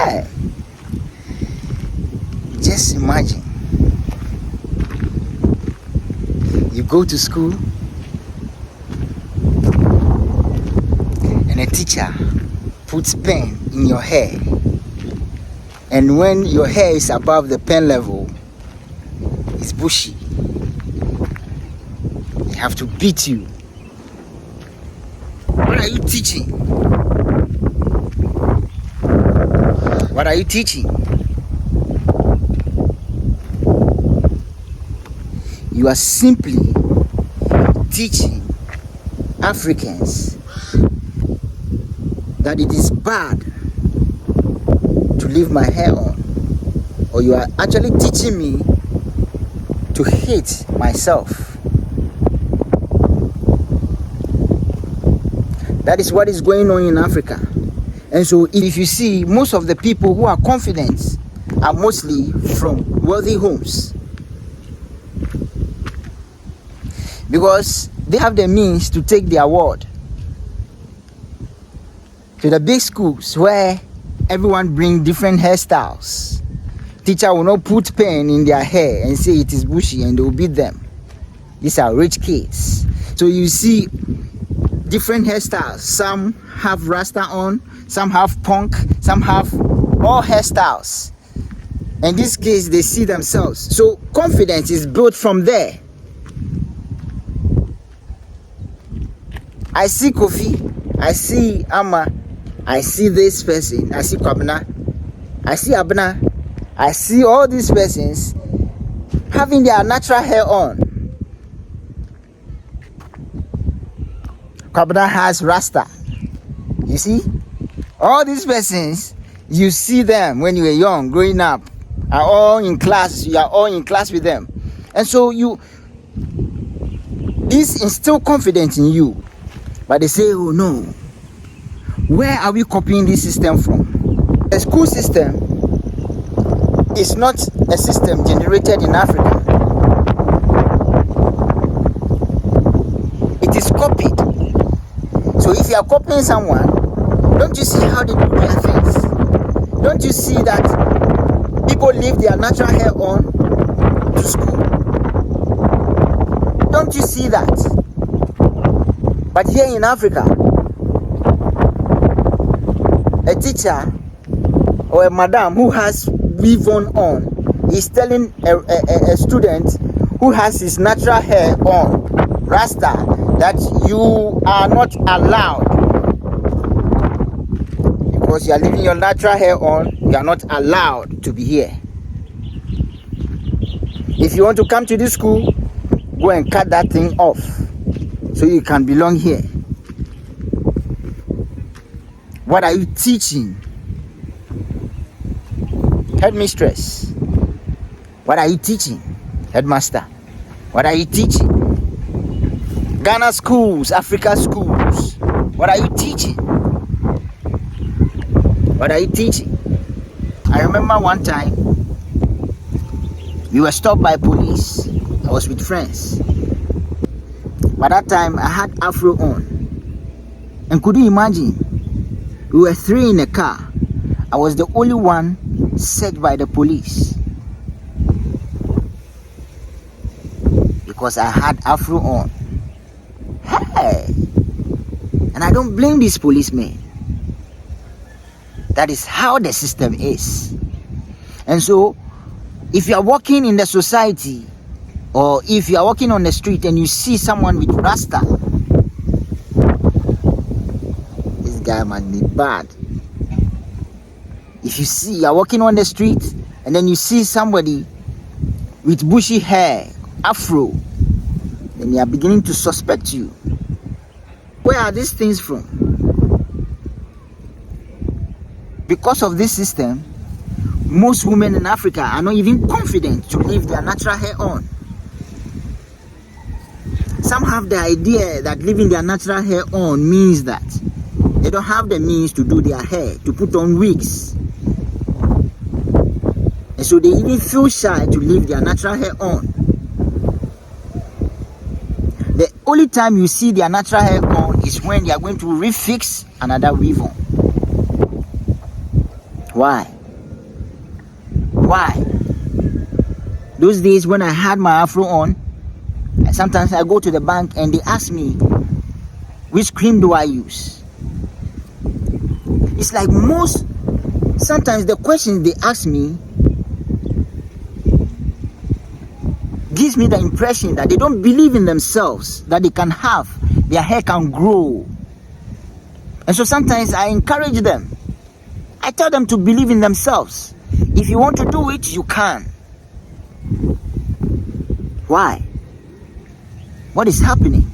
Hey, just imagine you go to school and a teacher puts pen in your hair, and when your hair is above the pen level, it's bushy. They have to beat you. What are you teaching? What are you teaching? You are simply teaching Africans that it is bad to leave my hair on, or you are actually teaching me to hate myself. That is what is going on in Africa. And so if you see, most of the people who are confident are mostly from wealthy homes, because they have the means to take their word to the big schools where everyone bring different hairstyles. Teacher will not put pen in their hair and say it is bushy, and they will beat them. These are rich kids. So you see different hairstyles. Some have rasta on, some have punk, some have all hairstyles. In this case, they see themselves. So confidence is built from there. I see Kofi, I see Ama, I see this person, I see Kwabena, I see Abna, I see all these persons having their natural hair on. Kwabena has rasta. You see? All these persons, you see them when you were young, growing up, are all in class. You are all in class with them. And so this instill confidence in you. But they say, oh no, where are we copying this system from? The school system is not a system generated in Africa. It is copied. So if you are copying someone, don't you see how they do their things? Don't you see that people leave their natural hair on to school? Don't you see that? But here in Africa, a teacher or a madam who has weave on is telling a student who has his natural hair on, rasta, that you are not allowed. Because you are leaving your natural hair on, you are not allowed to be here. If you want to come to this school, go and cut that thing off, so you can belong here. What are you teaching? Headmistress, what are you teaching? Headmaster, what are you teaching? Ghana schools, Africa schools, what are you teaching? What are you teaching? I remember one time, we were stopped by police. I was with friends. By that time, I had afro on. And could you imagine? We were 3 in a car. I was the only one set by the police, because I had afro on. Hey! And I don't blame these policemen. That is how the system is. And so, if you are walking in the society, or if you are walking on the street and you see someone with rasta, this guy might be bad. If you are walking on the street and then you see somebody with bushy hair, afro, then you are beginning to suspect you. Where are these things from? Because of this system, most women in Africa are not even confident to leave their natural hair on. Some have the idea that leaving their natural hair on means that they don't have the means to do their hair, to put on wigs. And so they even feel shy to leave their natural hair on. The only time you see their natural hair on is when they are going to refix another weave on. Why? Why? Those days when I had my afro on, sometimes I go to the bank and they ask me, which cream do I use? It's like sometimes the questions they ask me gives me the impression that they don't believe in themselves, that they can their hair can grow. And so sometimes I encourage them. I tell them to believe in themselves. If you want to do it, you can. Why? What is happening?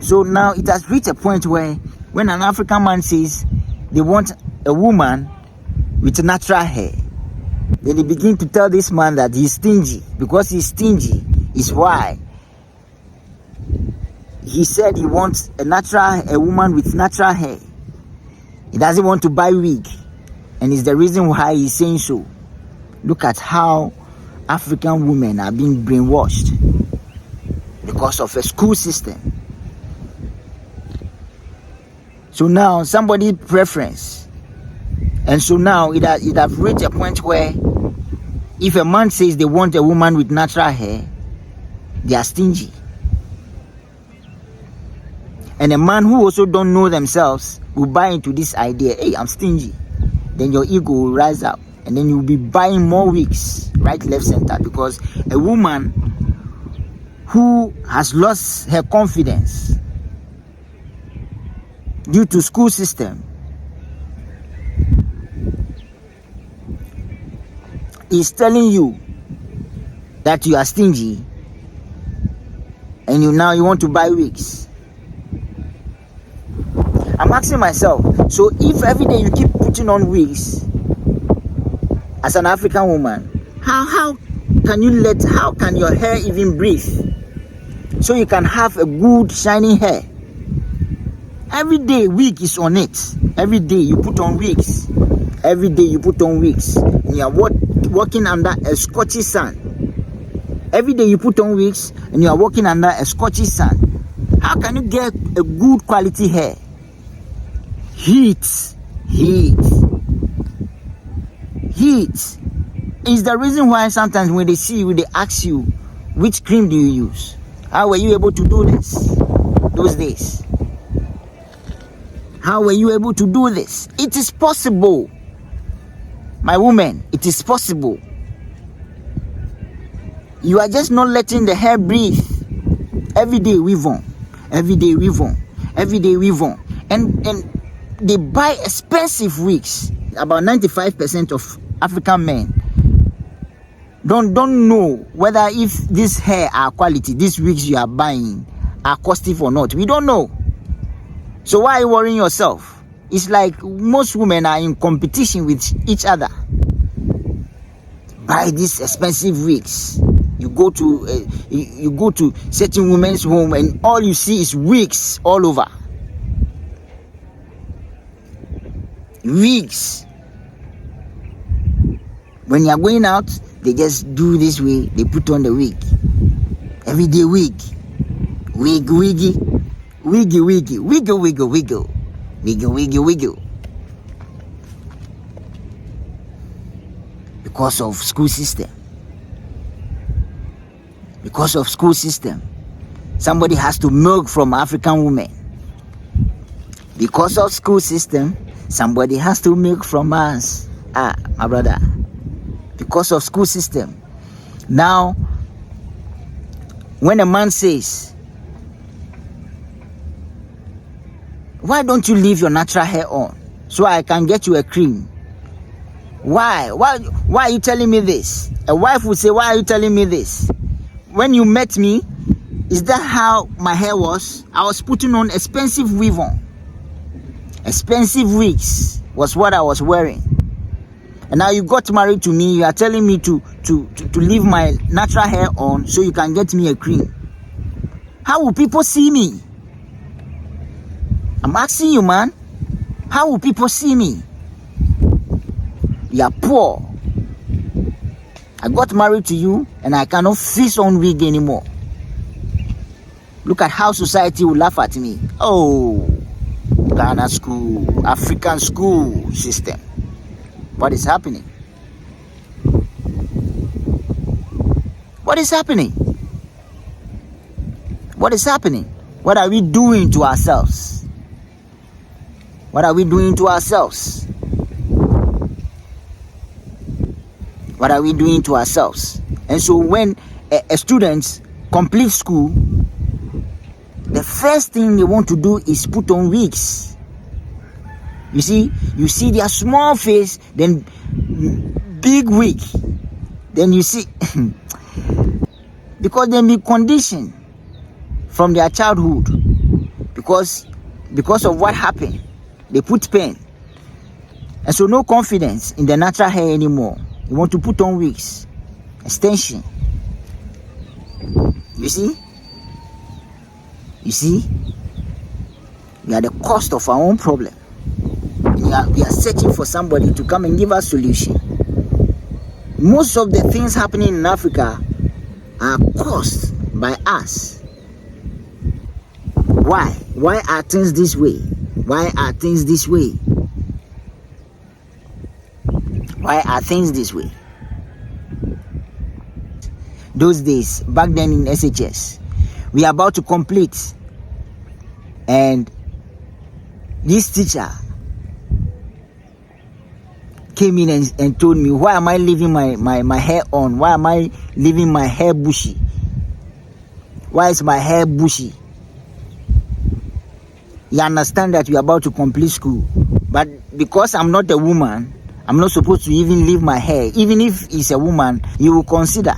So now it has reached a point where when an African man says they want a woman with natural hair, then they begin to tell this man that he's stingy. Because he's stingy is why he said he wants a woman with natural hair. He doesn't want to buy wig, and it's the reason why he's saying so. Look at how African women are being brainwashed because of a school system. So now somebody's preference, and so now it has reached a point where if a man says they want a woman with natural hair, they are stingy. And a man who also don't know themselves will buy into this idea, hey, I'm stingy. Then your ego will rise up, and then you'll be buying more wigs, right, left, center, because a woman who has lost her confidence due to school system is telling you that you are stingy, and you want to buy wigs. I'm asking myself, so if every day you keep putting on wigs as an African woman, how can your hair even breathe so you can have a good shining hair? Every day wig is on it. Every day you put on wigs. Every day you put on wigs. And you are working under a scorching sun. Every day you put on wigs and you are working under a scorching sun. How can you get a good quality hair? Heat is the reason why sometimes when they see you, they ask you, which cream do you use? How were you able to do this those days? How were you able to do this? It is possible, my woman. It is possible. You are just not letting the hair breathe. Every day weave on. Every day weave on. Every day weave on. And they buy expensive wigs. About 95% of African men don't know whether if this hair are quality, these wigs you are buying are costly or not. We don't know. So why are you worrying yourself? It's like most women are in competition with each other. Buy these expensive wigs. You go to certain women's home and all you see is wigs all over. Wigs. When you are going out, they just do this way. They put on the wig. Everyday wig. Wiggy. Wiggle. Because of school system. Somebody has to milk from African women. Because of school system, somebody has to milk from us. My brother. Because of school system. Now, when a man says, why don't you leave your natural hair on so I can get you a cream? Why are you telling me this? A wife would say, why are you telling me this? When you met me, is that how my hair was? I was putting on expensive weave on. Expensive wigs was what I was wearing. And now you got married to me, you are telling me to leave my natural hair on so you can get me a cream. How will people see me? I'm asking you, man. How will people see me? You are poor. I got married to you and I cannot fix on wig anymore. Look at how society will laugh at me. Oh, Ghana school, African school system. What is happening? What is happening? What is happening? What are we doing to ourselves? What are we doing to ourselves? What are we doing to ourselves? And so when a student completes school, the first thing they want to do is put on wigs. You see their small face, then big wig. Then you see, because they be conditioned from their childhood, because of what happened, they put pain, and so no confidence in the natural hair anymore. You want to put on wigs, extension. You see, we are the cost of our own problem. We are searching for somebody to come and give us solution. Most of the things happening in Africa are caused by us. Why? Why are things this way? Why are things this way? Why are things this way? Those days, back then in SHS, we are about to complete, and this teacher came in and told me, why am I leaving my hair on? Why am I leaving my hair bushy? Why is my hair bushy? You understand that we are about to complete school, but because I'm not a woman, I'm not supposed to even leave my hair. Even if it's a woman, you will consider.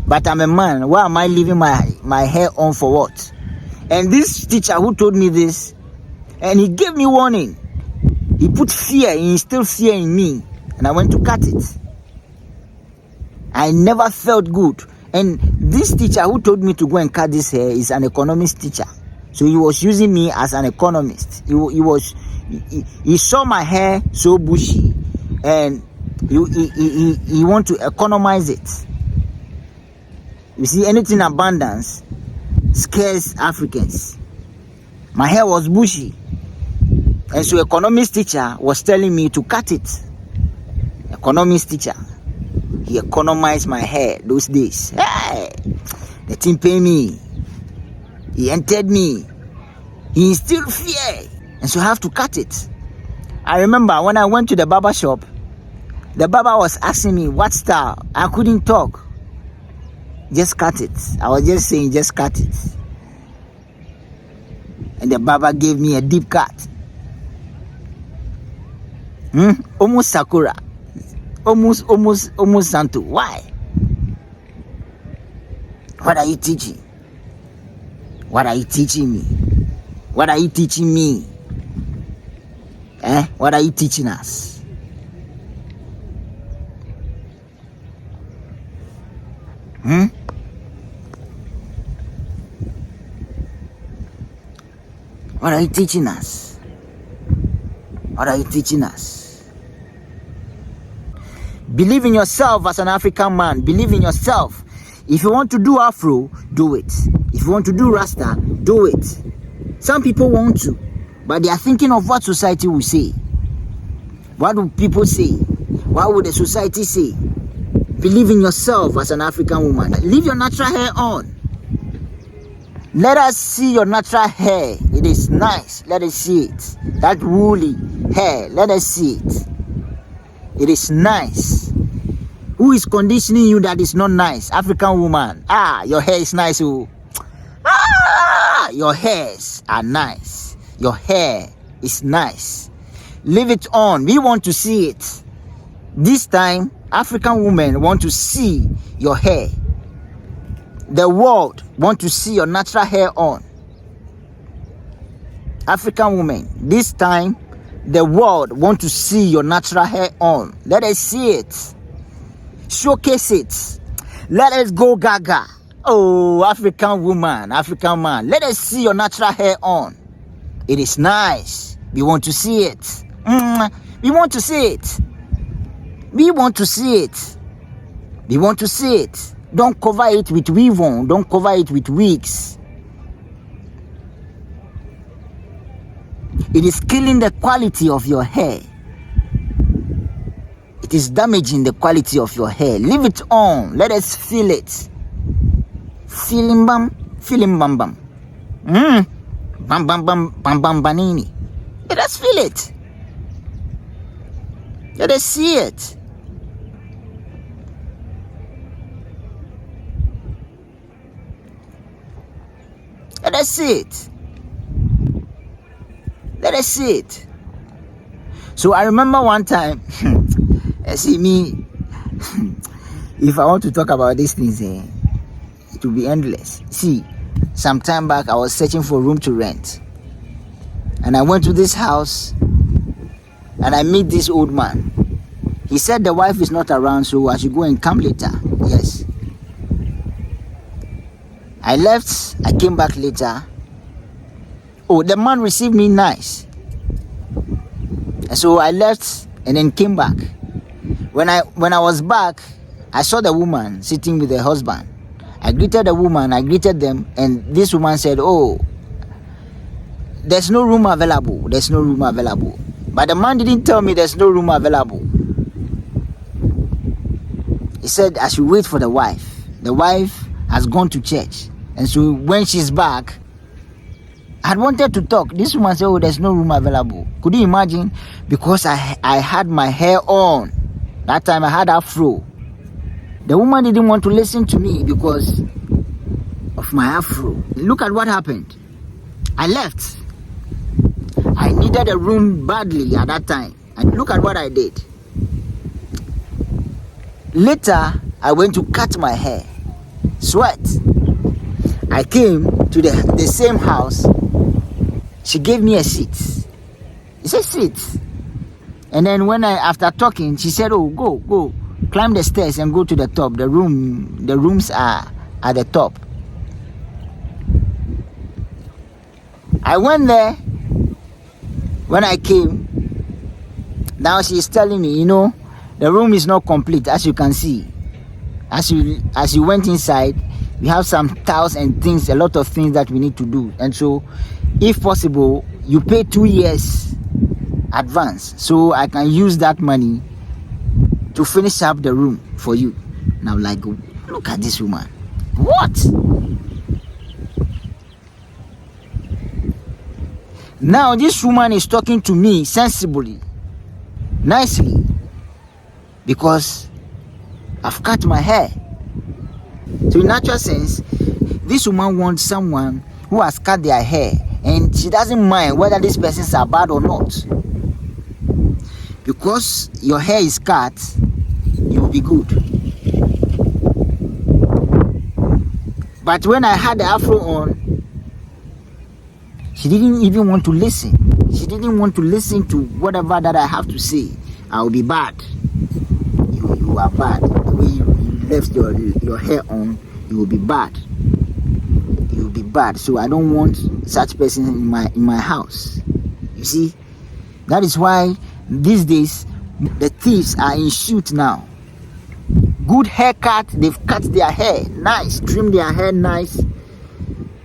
But I'm a man. Why am I leaving my hair on for what? And this teacher who told me this, and he gave me warning. He put fear, he instilled fear in me, and I went to cut it. I never felt good. And this teacher who told me to go and cut this hair is an economist teacher. So he was using me as an economist. He saw my hair so bushy, and he want to economize it. You see, anything abundance scares Africans. My hair was bushy, and so economist teacher was telling me to cut it. Economist teacher, he economized my hair those days. Hey, the thing pay me. He entered me. He instilled fear, and so I have to cut it. I remember when I went to the barber shop, the barber was asking me what style. I couldn't talk. Just cut it. I was just saying, just cut it. And the barber gave me a deep cut. Almost Sakura. Almost Santo. Why? What are you teaching? What are you teaching me? What are you teaching me? What are you teaching us? What are you teaching us? What are you teaching us? Believe in yourself as an African man. Believe in yourself. If you want to do Afro, do it. If you want to do Rasta, do it. Some people want to, but they are thinking of what society will say. What do people say? What would the society say? Believe in yourself as an African woman. Leave your natural hair on. Let us see your natural hair. It is nice. Let us see it. That woolly hair. Let us see it. It is nice. Who is conditioning you that is not nice? African woman. Your hair is nice. Your hairs are nice. Your hair is nice. Leave it on. We want to see it. This time, African women want to see your hair. The world want to see your natural hair on. African women, this time, the world want to see your natural hair on. Let us see it. Showcase it. Let us go gaga. Oh, African woman, African man, let us see your natural hair on. It is nice. We want to see it. We want to see it. We want to see it. We want to see it. Don't cover it with weave-on. Don't cover it with wigs. It is killing the quality of your hair. It is damaging the quality of your hair. Leave it on. Let us feel it. Feeling bam bam. Bam bam bam bam bam banini. Let us feel it. Let us see it. Let us see it. Let us see it. So I remember one time, see me, if I want to talk about these things, it will be endless. See, some time back, I was searching for a room to rent. And I went to this house and I met this old man. He said the wife is not around, so I should go and come later. Yes. I left, I came back later. Oh, the man received me nice. And so I left and then came back. When I was back, I saw the woman sitting with her husband. I greeted the woman, I greeted them, and this woman said, oh, there's no room available. There's no room available. But the man didn't tell me there's no room available. He said I should wait for the wife. The wife has gone to church. And so when she's back, I had wanted to talk. This woman said, oh, there's no room available. Could you imagine? Because I had my hair on. That time I had afro. The woman didn't want to listen to me because of my afro. Look at what happened. I left. I needed a room badly at that time. And look at what I did. Later, I went to cut my hair. Sweat. I came to the same house. She gave me a seat. It's a seat. And then after talking, she said, oh, go. Climb the stairs and go to the top. The rooms are at the top. I went there. When I came, now she is telling me, the room is not complete, as you can see. As you went inside, we have some tiles and things, a lot of things that we need to do. And so, if possible, you pay 2 years advance, so I can use that money to finish up the room for you. Now, look at this woman. What? Now this woman is talking to me sensibly, nicely, because I've cut my hair. So in natural sense, this woman wants someone who has cut their hair and she doesn't mind whether these persons are bad or not. Because your hair is cut, you will be good. But when I had the afro on, she didn't even want to listen. She didn't want to listen to whatever that I have to say. I will be bad. You are bad. The way you left your hair on, you will be bad. You will be bad. So I don't want such person in my house. You see, that is why these days the thieves are in shoot now. Good haircut. They've cut their hair nice, trimmed their hair nice.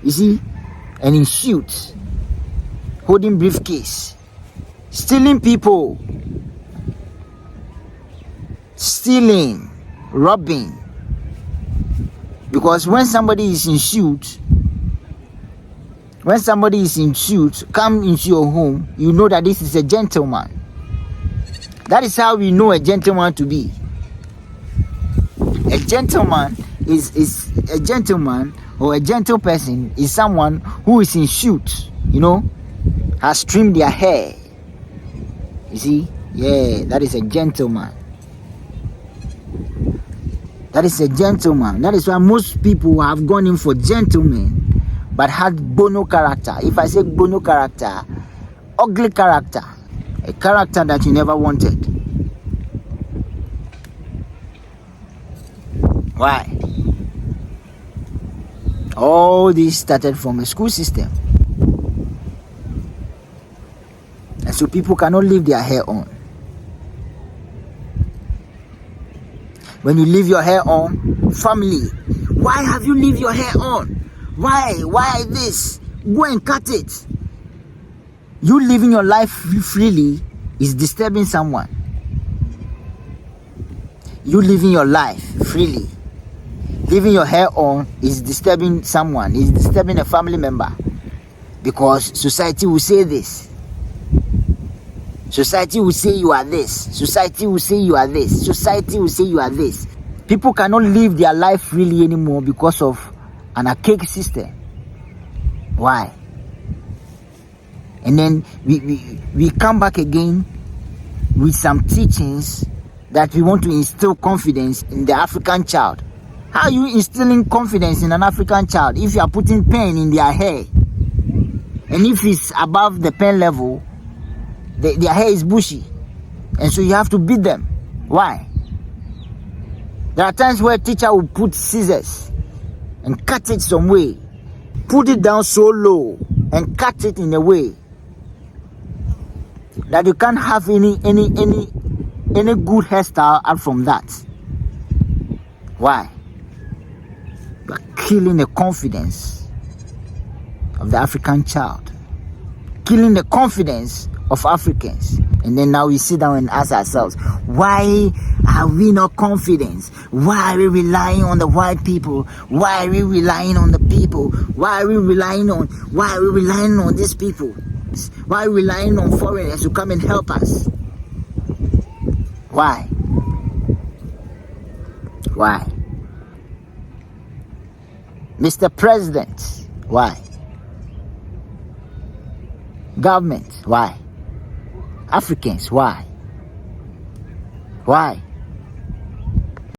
You see, and in shoot. Holding briefcase, stealing people, stealing, robbing. Because when somebody is in shoot, come into your home, you know that this is a gentleman. That is how we know a gentleman to be. A gentleman is a gentleman, or a gentle person is someone who is in shoot, has trimmed their hair. You see? Yeah, that is a gentleman. That is a gentleman. That is why most people have gone in for gentlemen but had bono character. If I say bono character, ugly character, a character that you never wanted. Why? All this started from a school system. And so people cannot leave their hair on. When you leave your hair on, family, why have you leave your hair on? Why this? Go and cut it. You living your life freely is disturbing someone. You living your life freely Leaving your hair on is disturbing someone, is disturbing a family member, because society will say this. Society will say you are this. Society will say you are this. Society will say you are this. People cannot live their life freely anymore because of an archaic system. Why? And then we come back again with some teachings that we want to instill confidence in the African child. How are you instilling confidence in an African child if you are putting pen in their hair? And if it's above the pen level, their hair is bushy. And so you have to beat them. Why? There are times where a teacher will put scissors and cut it some way. Put it down so low and cut it in a way that you can't have any good hairstyle out from that. Why? You are killing the confidence of the African child, killing the confidence of Africans. And then now we sit down and ask ourselves, why are we not confident? Why are we relying on the white people? Why are we relying on the people? Why are we relying on these people? Why are we relying on foreigners to come and help us? Why? Why? Mr. President, why? Government, why? Africans, why? Why?